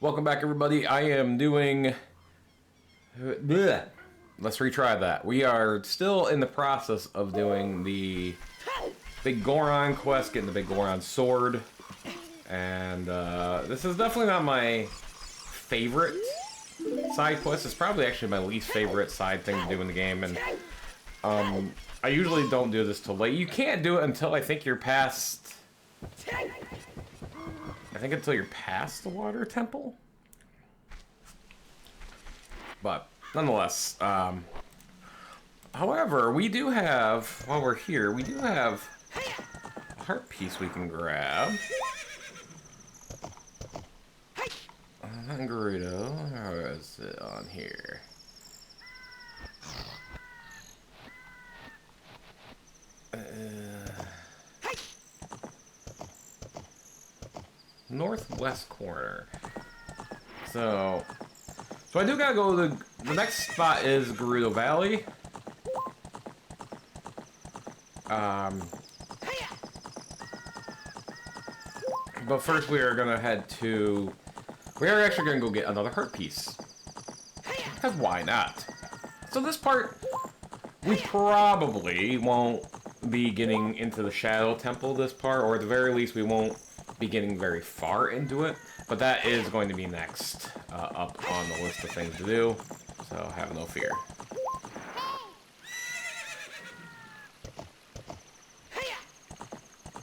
Welcome back, everybody. I am doing... Blech. Let's retry that. We are still in the process of doing the Biggoron quest, getting the Biggoron sword. And this is definitely not my favorite side quest. It's probably actually my least favorite side thing to do in the game. And I usually don't do this till late. You can't do it until I think you're past... until you're past the water temple. But nonetheless, however, we do have, while we're here, we do have a heart piece we can grab. Not Gerudo. Where is it on here? Northwest corner. So I do gotta go to the next spot is Gerudo Valley. But first we are gonna head to. We are actually gonna go get another heart piece. Because why not? So this part, we probably won't be getting into the Shadow Temple this part, or at the very least we won't be getting very far into it, but that is going to be next up on the list of things to do, so have no fear.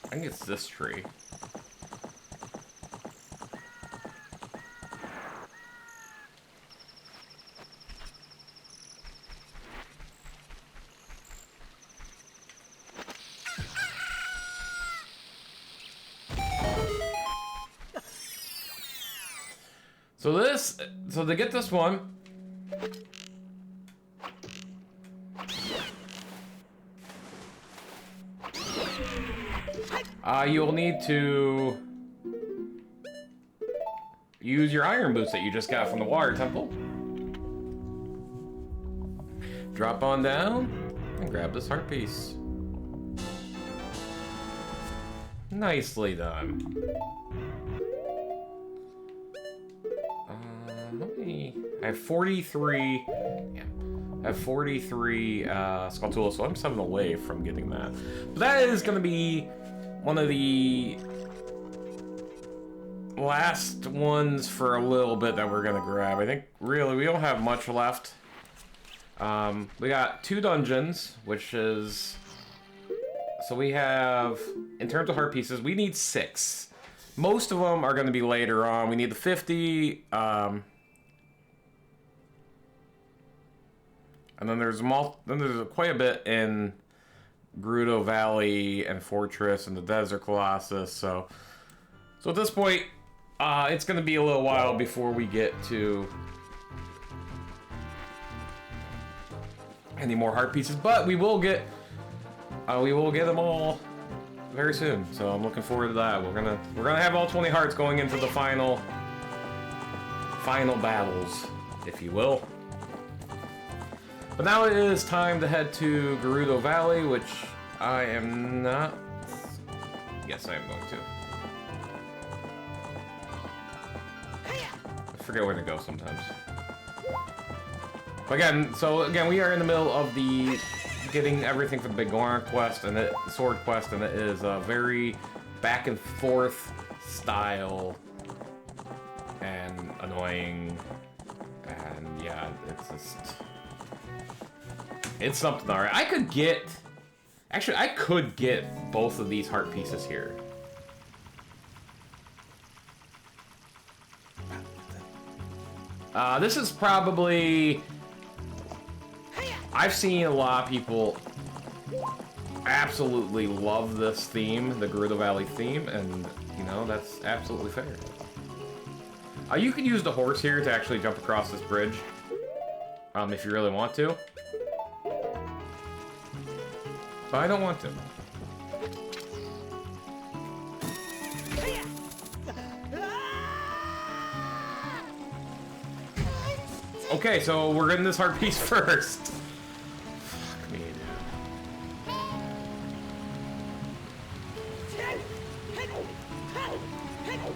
I think it's this tree. So to get this one, you'll need to use your iron boots that you just got from the water temple. Drop on down and grab this heart piece. Nicely done. I have 43. Yeah, I have 43 Skulltula, so I'm 7 away from getting that. But that is going to be one of the last ones for a little bit that we're going to grab. I think really we don't have much left. We got 2 dungeons, which is. So we have, in terms of heart pieces, we need 6. Most of them are going to be later on. We need the 50. And then there's quite a bit in Gerudo Valley and Fortress and the Desert Colossus. So at this point, it's going to be a little while before we get to any more heart pieces. But we will get them all very soon. So I'm looking forward to that. We're gonna have all 20 hearts going into the final battles, if you will. But now it is time to head to Gerudo Valley, which I am not... Yes, I am going to. I forget where to go sometimes. But again, we are in the middle of the getting everything for the Biggoron quest and the sword quest, and it is a very back and forth style and annoying, and yeah, it's just... It's something, alright. I could get both of these heart pieces here. This is probably... I've seen a lot of people absolutely love this theme, the Gerudo Valley theme, and, you know, that's absolutely fair. You can use the horse here to actually jump across this bridge, if you really want to. But I don't want to. Okay, so we're getting this heart piece first. Fuck me, dude.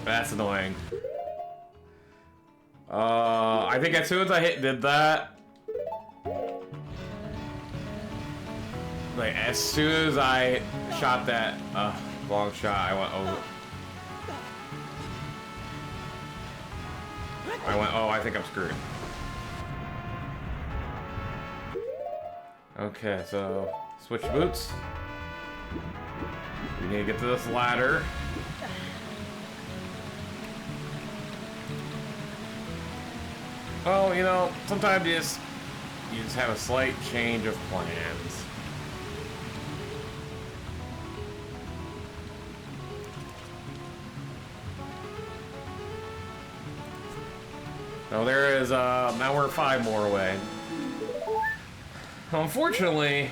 That's annoying. I think as soon as I did that, like as soon as I shot that long shot, I went over. Oh, I think I'm screwed. Okay, so switch boots. We need to get to this ladder. Oh, you know, sometimes you just have a slight change of plans. Oh, there is, now we're 5 more away. Unfortunately,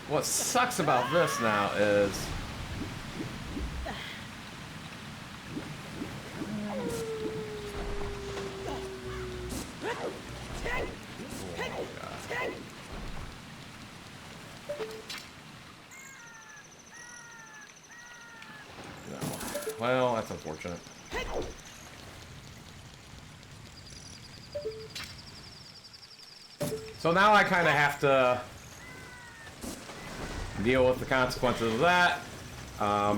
what sucks about this now is... Well, that's unfortunate. So now I kind of have to deal with the consequences of that,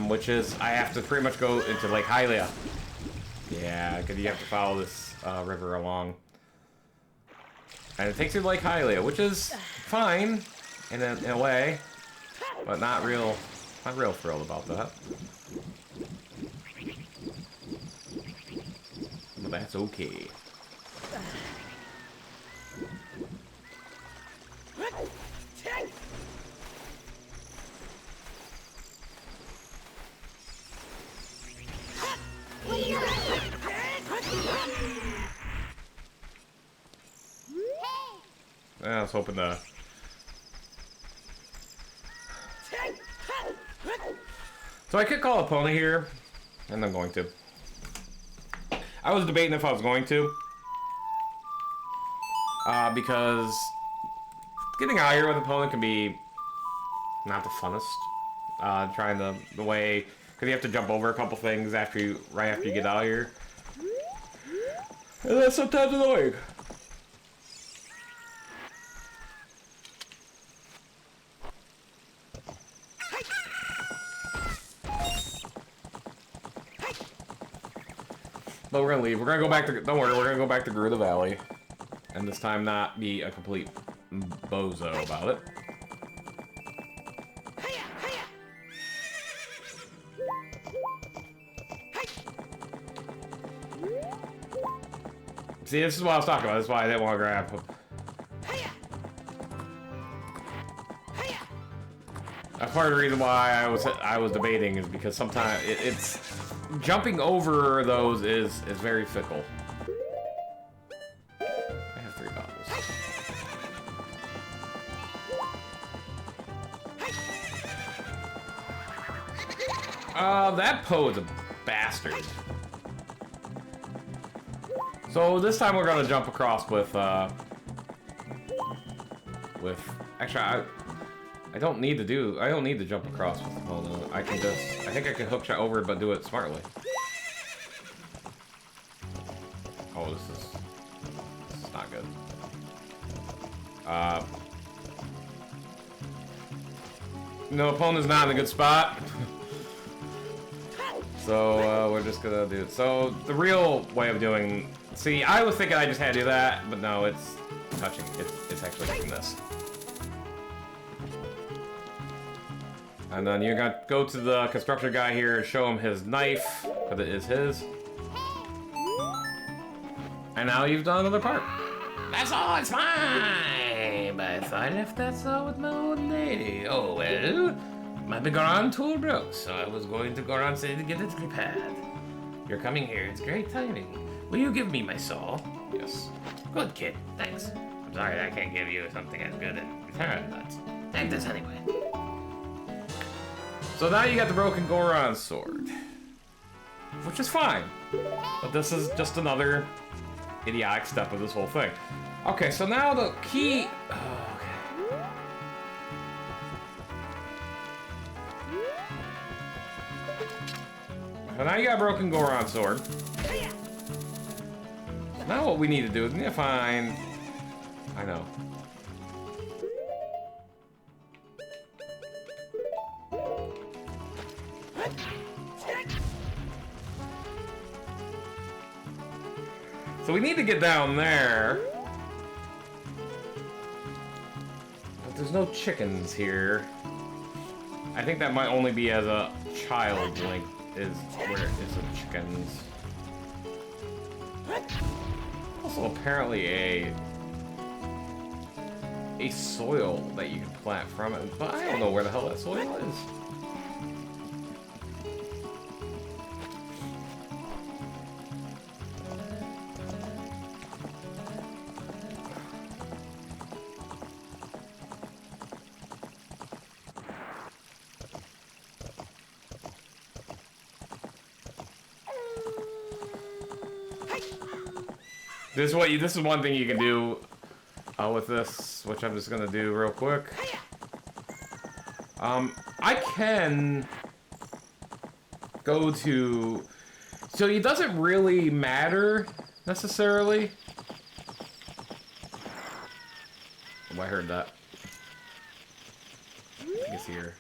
which is I have to pretty much go into Lake Hylia. Yeah, because you have to follow this river along. And it takes you to Lake Hylia, which is fine in a way, but not real thrilled about that. But that's okay. I was hoping to... So I could call a pony here, and I'm going to. I was debating if I was going to. Because getting out here with a pony can be not the funnest. Trying the way... Because you have to jump over a couple things right after you get out of here. And that's sometimes annoying. But we're gonna leave. We're gonna go back to... Don't worry, we're gonna go back to Gerudo Valley. And this time not be a complete bozo about it. See, this is what I was talking about. This is why I didn't want to grab. That's part of the reason why I was debating is because sometimes it's jumping over those is very fickle. I have 3 bottles. That Poe's a bastard. So this time we're gonna jump across with actually I don't need to jump across with the Poe. I think I can hook shot over but do it smartly. Oh, this is not good. No, opponent's not in a good spot. So we're just gonna do it. So the real way of doing... See, I was thinking I just had to do that, but no, it's touching. It's actually doing this. And then you're gonna go to the construction guy here and show him his knife, because it is his. And now you've done another part. That's all, it's fine! But if I left that saw with my old lady, oh well. My Biggoron tool broke, so I was going to Goron City to get it repaired. You're coming here, it's great timing. Will you give me my saw? Yes. Good kid, thanks. I'm sorry I can't give you something as good in return, but take this anyway. So now you got the broken Goron sword. Which is fine. But this is just another idiotic step of this whole thing. Okay, so now the key... Oh, okay. So now you got a broken Goron sword. Now what we need to do is we need to find... I know. So we need to get down there. But there's no chickens here. I think that might only be as a child Link is where it is the chickens. Also apparently a soil that you can plant from it, but I don't know where the hell that soil is. This is one thing you can do with this, which I'm just gonna do real quick. I can go to... So it doesn't really matter, necessarily. Oh, I heard that. I think it's here.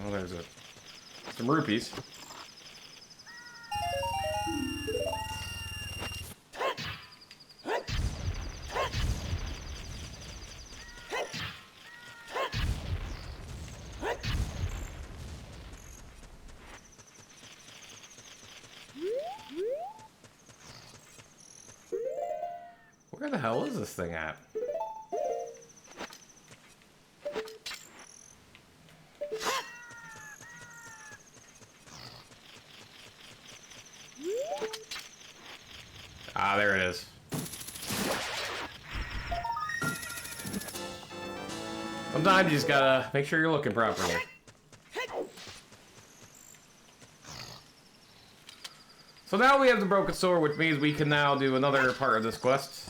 Oh, there's some rupees. Where the hell is this thing at? Ah, there it is. Sometimes you just gotta make sure you're looking properly. So now we have the broken sword, which means we can now do another part of this quest.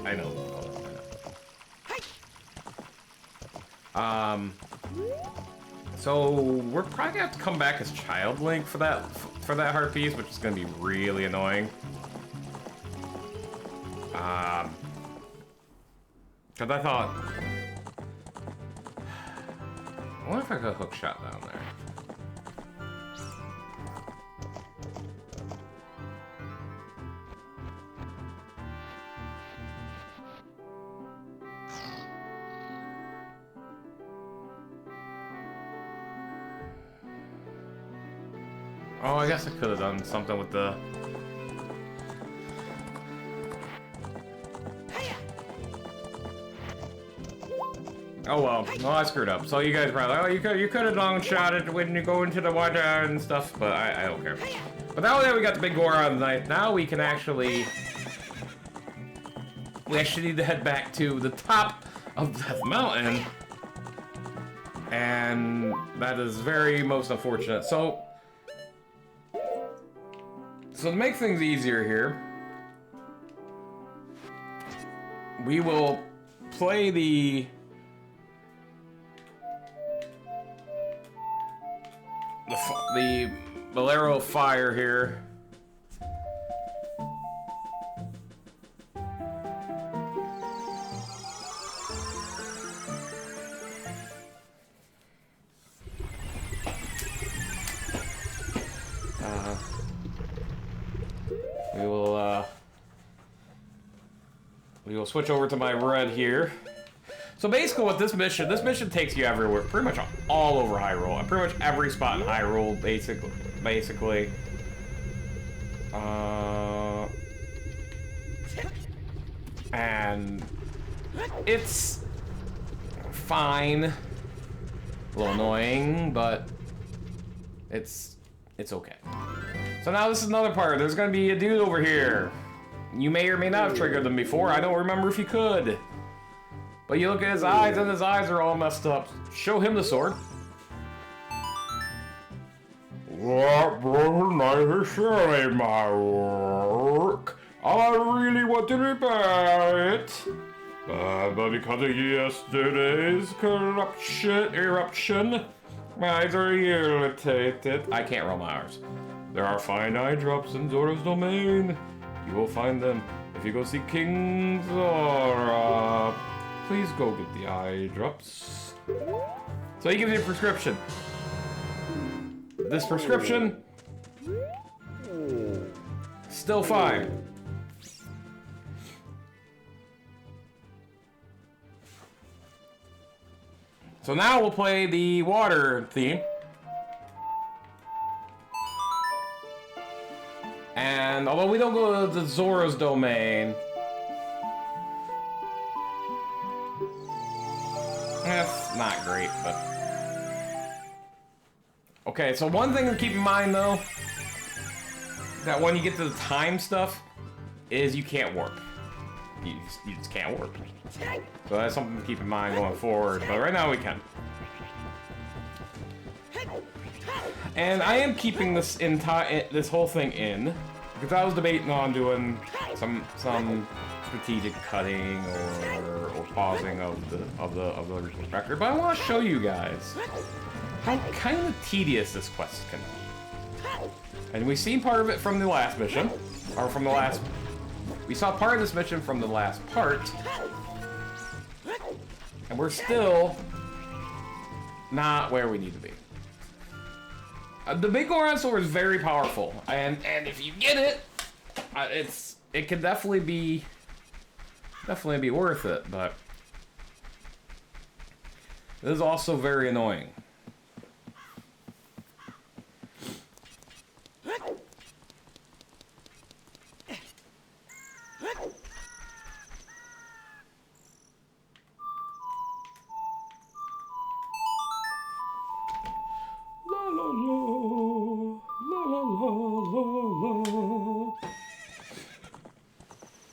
I know. So we're probably gonna have to come back as Child Link for that heart piece, which is gonna be really annoying. Cause I thought, I wonder if I could hook shot down there. Oh, I guess I could have done something with the... Oh well, I screwed up. So you guys probably like, oh, you could have long shot it when you go into the water and stuff, but I don't care. But now that we got the Biggoron knife, now we can actually... We actually need to head back to the top of Death Mountain. And that is very most unfortunate. So to make things easier here, we will play the Bolero of Fire here. We will switch over to my red here. So basically what this mission takes you everywhere, pretty much all over Hyrule, and pretty much every spot in Hyrule, basically. And it's fine. A little annoying, but it's okay. So now this is another part. There's gonna be a dude over here. You may or may not have triggered them before. I don't remember if you could. But you look at his eyes, and his eyes are all messed up. Show him the sword. What wasn't necessarily my work. I really wanted to repair it. But because of yesterday's eruption, my eyes are irritated. I can't roll my R's. There are fine eye drops in Zora's domain. You will find them if you go see King Zora. Please go get the eye drops. So he gives you a prescription. This prescription, still fine. So now we'll play the water theme. And although we don't go to Zora's domain, that's not great, but... Okay, so one thing to keep in mind, though, that when you get to the time stuff, is you can't warp. You just can't warp. So that's something to keep in mind going forward, but right now we can. And I am keeping this whole thing in, because I was debating on doing some strategic cutting or pausing of the record, but I want to show you guys how kind of tedious this quest can be. And we've seen part of it from the last mission, or from the last... We saw part of this mission from the last part, and we're still not where we need to be. The Biggoron sword is very powerful, and if you get it, it can definitely be worth it. But it is also very annoying.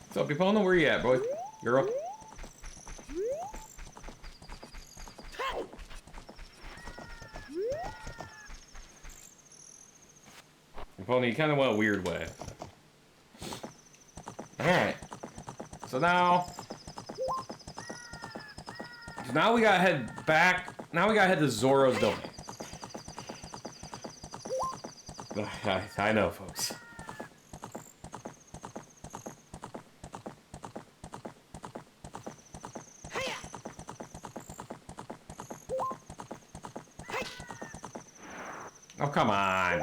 What's up, Epona? Where you at, boy? You're up. Epona, you kind of went a weird way. Alright. So now we gotta head back. Now we gotta head to Zora's domain. I know, folks. Oh, come on.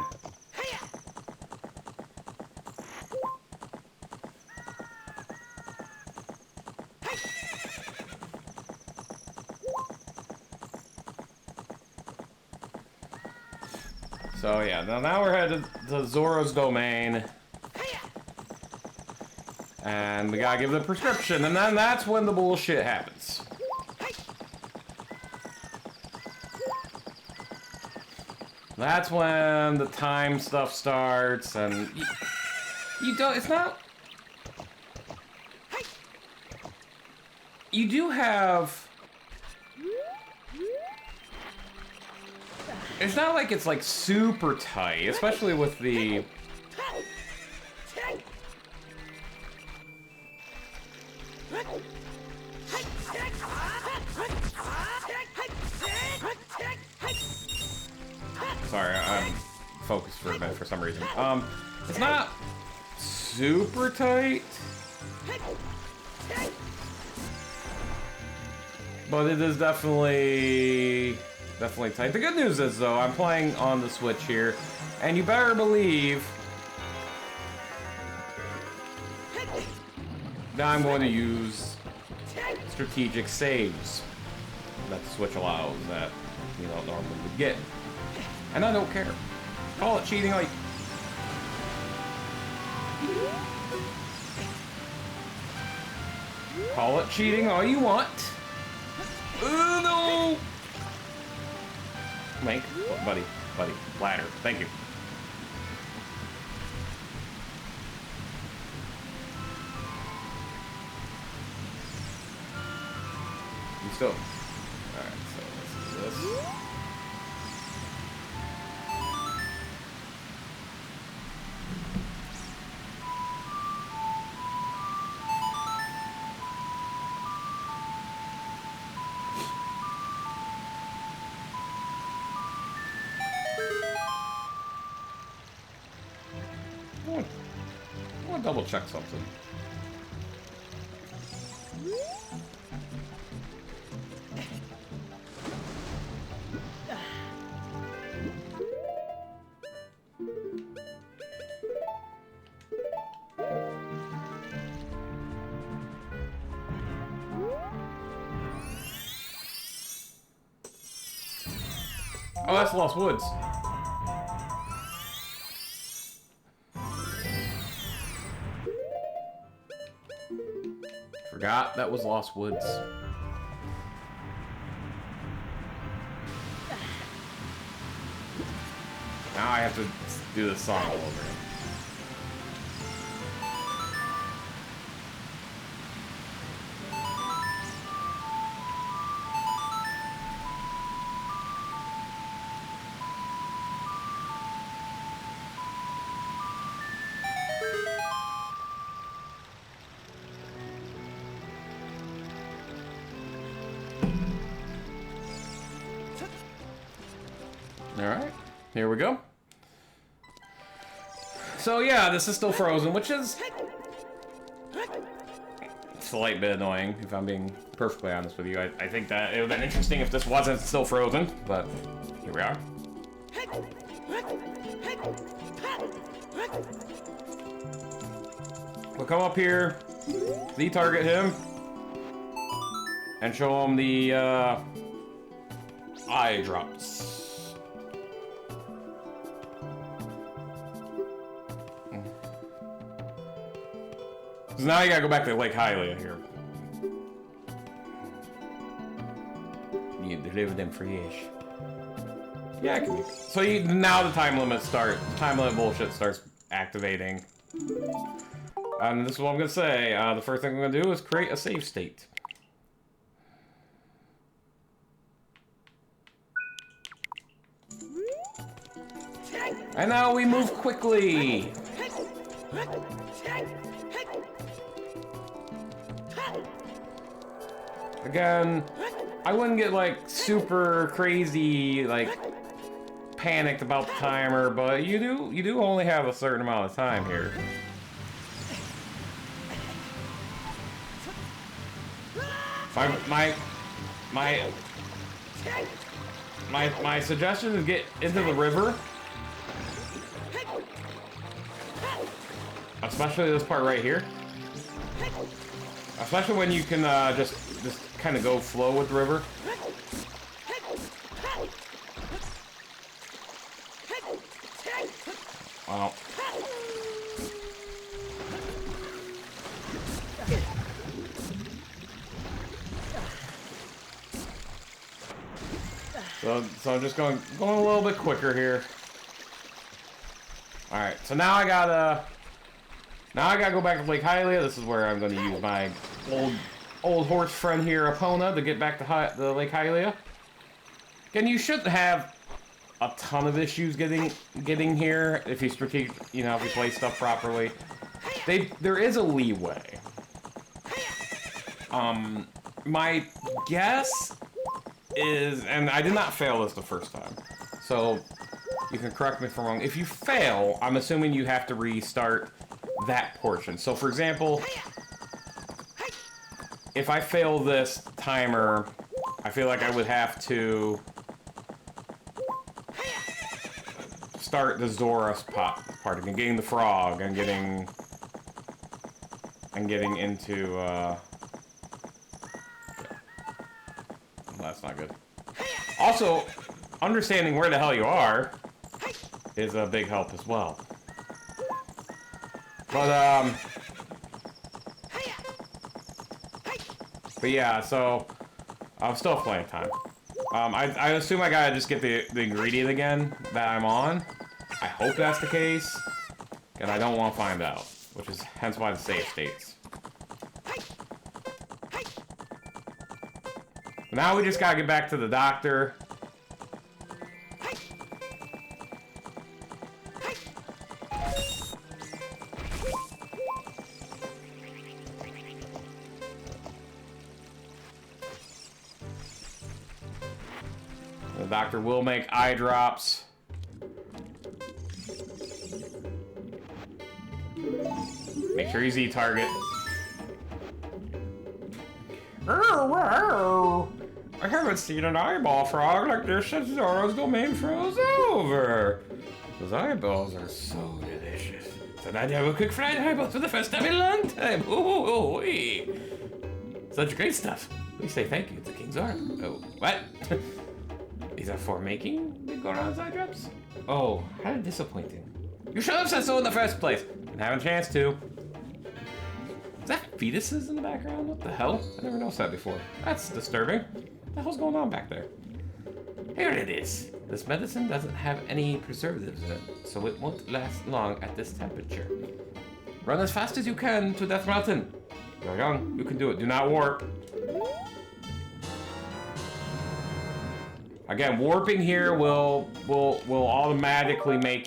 So yeah, now we're headed to Zora's domain. And we gotta give the prescription, and then that's when the bullshit happens. That's when the time stuff starts, and you don't, it's not... You do have... It's not like it's like super tight, especially with the... Sorry, I'm focused for a minute for some reason. It's not super tight, but it is definitely tight. The good news is, though, I'm playing on the Switch here, and you better believe that I'm going to use strategic saves that the Switch allows that you don't normally get. And I don't care. Call it cheating, like... Call it cheating all you want. No! Mike, buddy, ladder. Thank you. You still... Alright, so let's do this. want to double check something. Oh, that's Lost Woods. Forgot that was Lost Woods. Now I have to do this song all over. Alright, here we go. So yeah, this is still frozen, which is a slight bit annoying, if I'm being perfectly honest with you. I think that it would have been interesting if this wasn't still frozen, but here we are. We'll come up here, Z-target him, and show him the eye drops. So now you gotta go back to Lake Hylia here. You deliver them fresh. Yeah, I can make it. So now the time limit bullshit starts activating. And this is what I'm gonna say. The first thing I'm gonna do is create a save state. And now we move quickly. Again, I wouldn't get like super crazy, like panicked about the timer, but you do only have a certain amount of time here. My suggestion is get into the river, especially this part right here. Especially when you can just kind of go flow with the river. Wow. So I'm just going a little bit quicker here. All right. So now I gotta go back to Lake Hylia. This is where I'm going to use my old horse friend here, Epona, to get back to the Lake Hylia. And you shouldn't have a ton of issues getting here if you if you play stuff properly. There is a leeway. My guess is, and I did not fail this the first time, so you can correct me if I'm wrong. If you fail, I'm assuming you have to restart that portion. So for example, if I fail this timer, I feel like I would have to start the Zora's part again, getting the frog and getting into that's not good. Also, understanding where the hell you are is a big help as well. But yeah, so I'm still playing time. I assume I gotta just get the ingredient again that I'm on. I hope that's the case, because I don't want to find out, which is hence why the save states. Now we just gotta get back to the doctor. The doctor will make eye drops. Make sure you Z target. I haven't seen an eyeball frog like this since Zoro's domain froze over. Those eyeballs are so delicious. Tonight I have a quick fried eyeballs for the first time in a long time. Ooh, such great stuff. Please say thank you to King Zoro. Oh, what? These are for making Biggoron's eye drops? Oh, how disappointing. You should have said so in the first place. Didn't have a chance to. Is that fetuses in the background? What the hell? I never noticed that before. That's disturbing. What the hell's going on back there? Here it is. This medicine doesn't have any preservatives in it, so it won't last long at this temperature. Run as fast as you can to Death Mountain. You're young. You can do it. Do not warp. Again, warping here will automatically make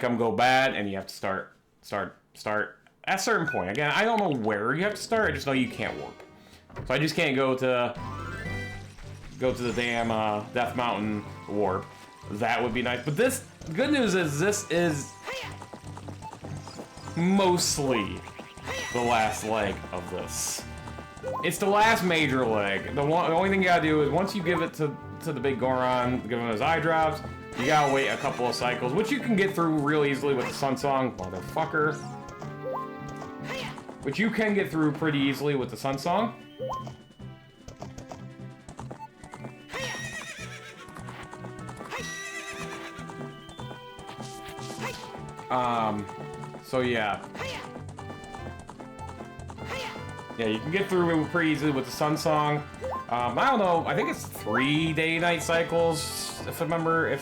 them go bad, and you have to start at a certain point. Again, I don't know where you have to start. I just know you can't warp. So I just can't go to the damn Death Mountain warp. That would be nice. But this, the good news is this is mostly the last leg of this. It's the last major leg. The only thing you gotta do is once you give it to the Biggoron, give him his eye drops, you gotta wait a couple of cycles, which you can get through real easily with the Sun Song, motherfucker. Which you can get through pretty easily with the Sun Song. So yeah. Yeah, you can get through it pretty easily with the Sun Song. I don't know, I think it's 3 day-night cycles, if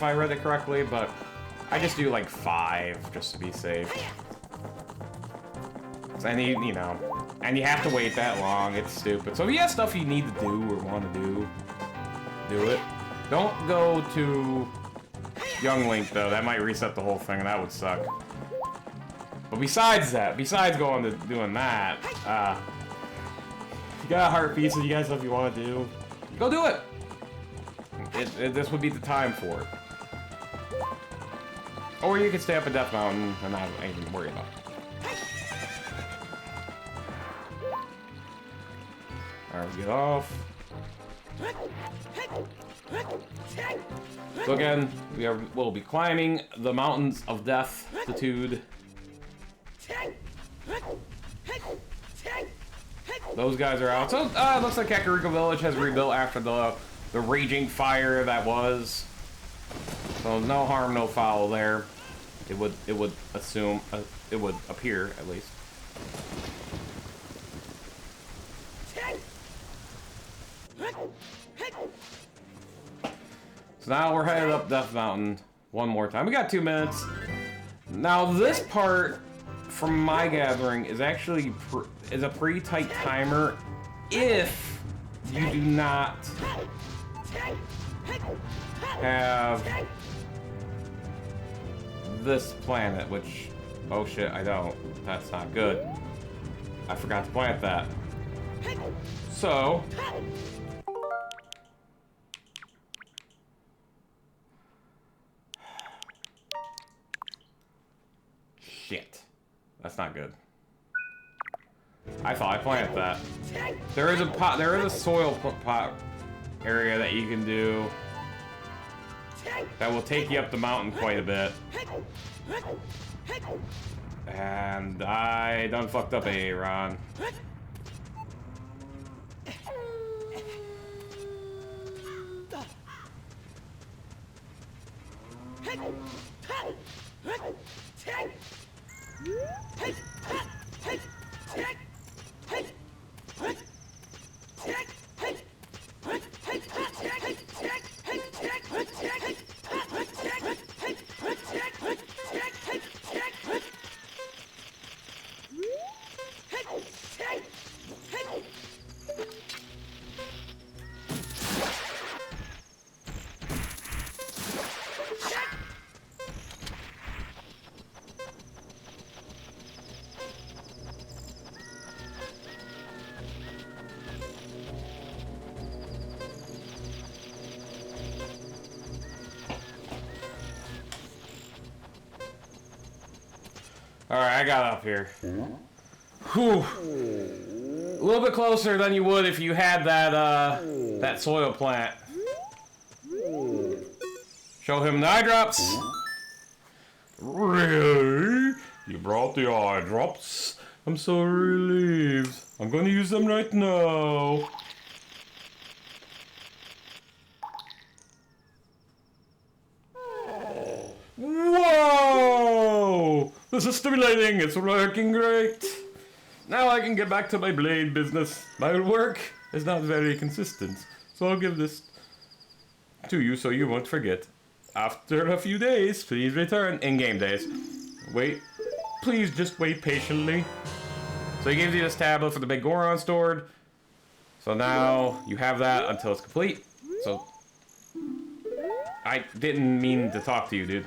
I read it correctly, but I just do like 5 just to be safe. And you know, and you have to wait that long, it's stupid. So if you have stuff you need to do or want to do it. Don't go to Young Link though, that might reset the whole thing and that would suck. But besides going to doing that, you got a heart piece, and you guys know if you want to do, go do it. This would be the time for it. Or you can stay up at Death Mountain and not even worry about it. Alright, get off. So again, we'll be climbing the mountains of death-tude. Those guys are out. So it looks like Kakariko Village has rebuilt after the raging fire that was. So no harm, no foul there. It would assume it would appear at least. So now we're headed up Death Mountain one more time. We got 2 minutes. Now this part, from my gathering, is actually a pretty tight timer if you do not have this planet, which, oh shit, I don't. That's not good. I forgot to plant that. So, shit. That's not good. I thought I planted that. There is a soil pot area that you can do that will take you up the mountain quite a bit. And I done fucked up Aaron. Alright, I got up here. Whew. A little bit closer than you would if you had that soil plant. Show him the eye drops. Really? You brought the eye drops? I'm so relieved. I'm gonna use them right now. Whoa! This is stimulating. It's working great. Now I can get back to my blade business. My work is not very consistent, so I'll give this to you so you won't forget. After a few days, please return. In-game days. Wait. Please just wait patiently. So he gives you this tablet for the Biggoron stored. So now you have that until it's complete. So I didn't mean to talk to you, dude.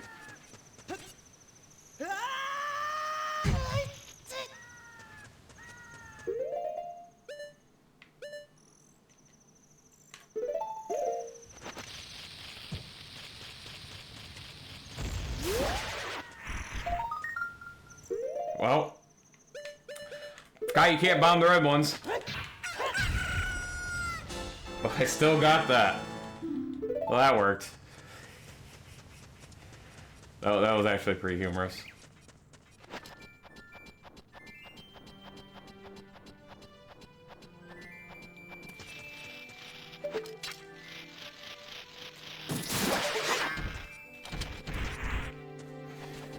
Well, guy, you can't bomb the red ones. But I still got that. Well, that worked. Oh, that was actually pretty humorous.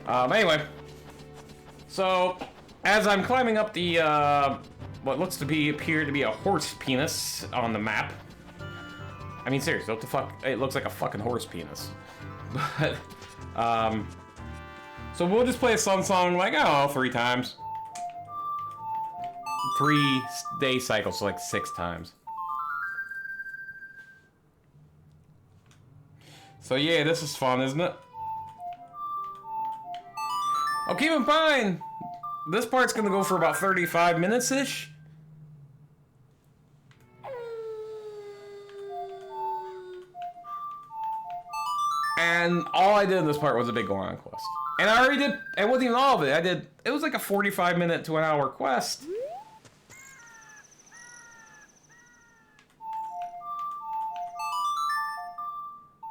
Anyway. So, as I'm climbing up the, what looks to appear to be a horse penis on the map. I mean, seriously, what the fuck? It looks like a fucking horse penis. But, so we'll just play a Sun Song like, I don't know, 3 times. 3-day cycles, so like 6 times. So yeah, this is fun, isn't it? Oh, keep in mind, this part's gonna go for about 35 minutes-ish. And all I did in this part was a Biggoron quest. And I already did, it wasn't even all of it. It was like a 45-minute to an hour quest.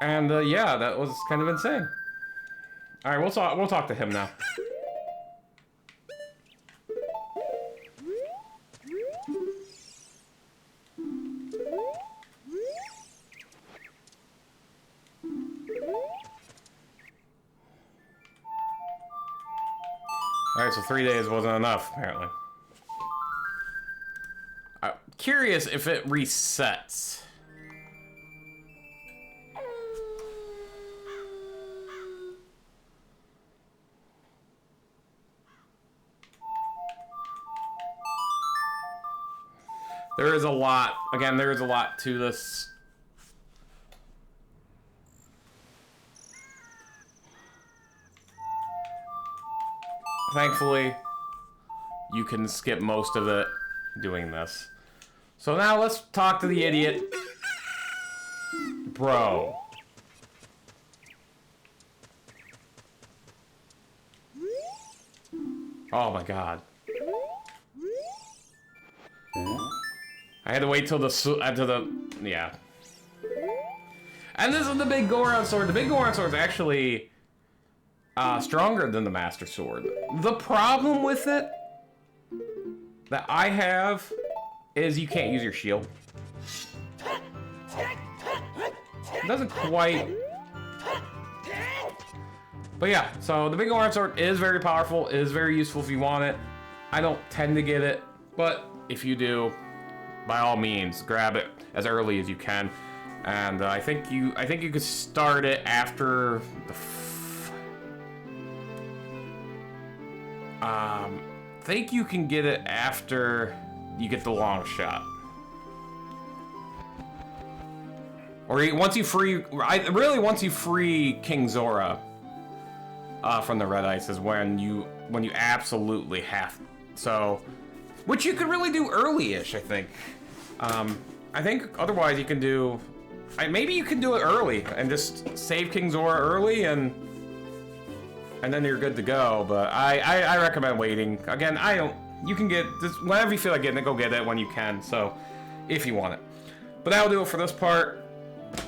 And yeah, that was kind of insane. All right, we'll talk to him now. Alright, so 3 days wasn't enough, apparently. I'm curious if it resets. There is a lot, again, there is a lot to this. Thankfully, you can skip most of it doing this. So now let's talk to the idiot. Bro. Oh my god. I had to wait till yeah. And this is the Biggoron sword. The Biggoron sword is actually stronger than the Master Sword. The problem with it that I have is you can't use your shield. It doesn't quite. But yeah, so the Biggoron sword is very powerful, is very useful if you want it. I don't tend to get it, but if you do, by all means, grab it as early as you can. And I think you could start it after the I think you can get it after you get the long shot. Or once you free King Zora from the Red Ice is when you absolutely have. So, which you could really do early-ish, I think. I think otherwise you can do. Maybe you can do it early and just save King Zora early and and then you're good to go. But I recommend waiting. Again, you can get this whenever you feel like getting it, go get it when you can. So, if you want it. But that'll do it for this part.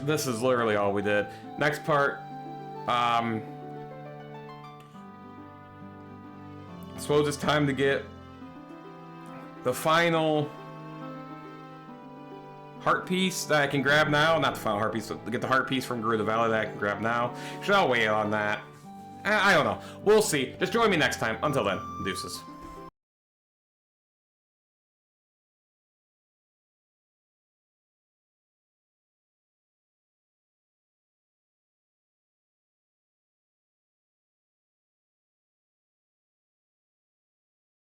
This is literally all we did. Next part, I suppose it's time to get the final heart piece that I can grab now. Not the final heart piece, but get the heart piece from Gerudo Valley that I can grab now. Should I wait on that? I don't know. We'll see. Just join me next time. Until then, deuces.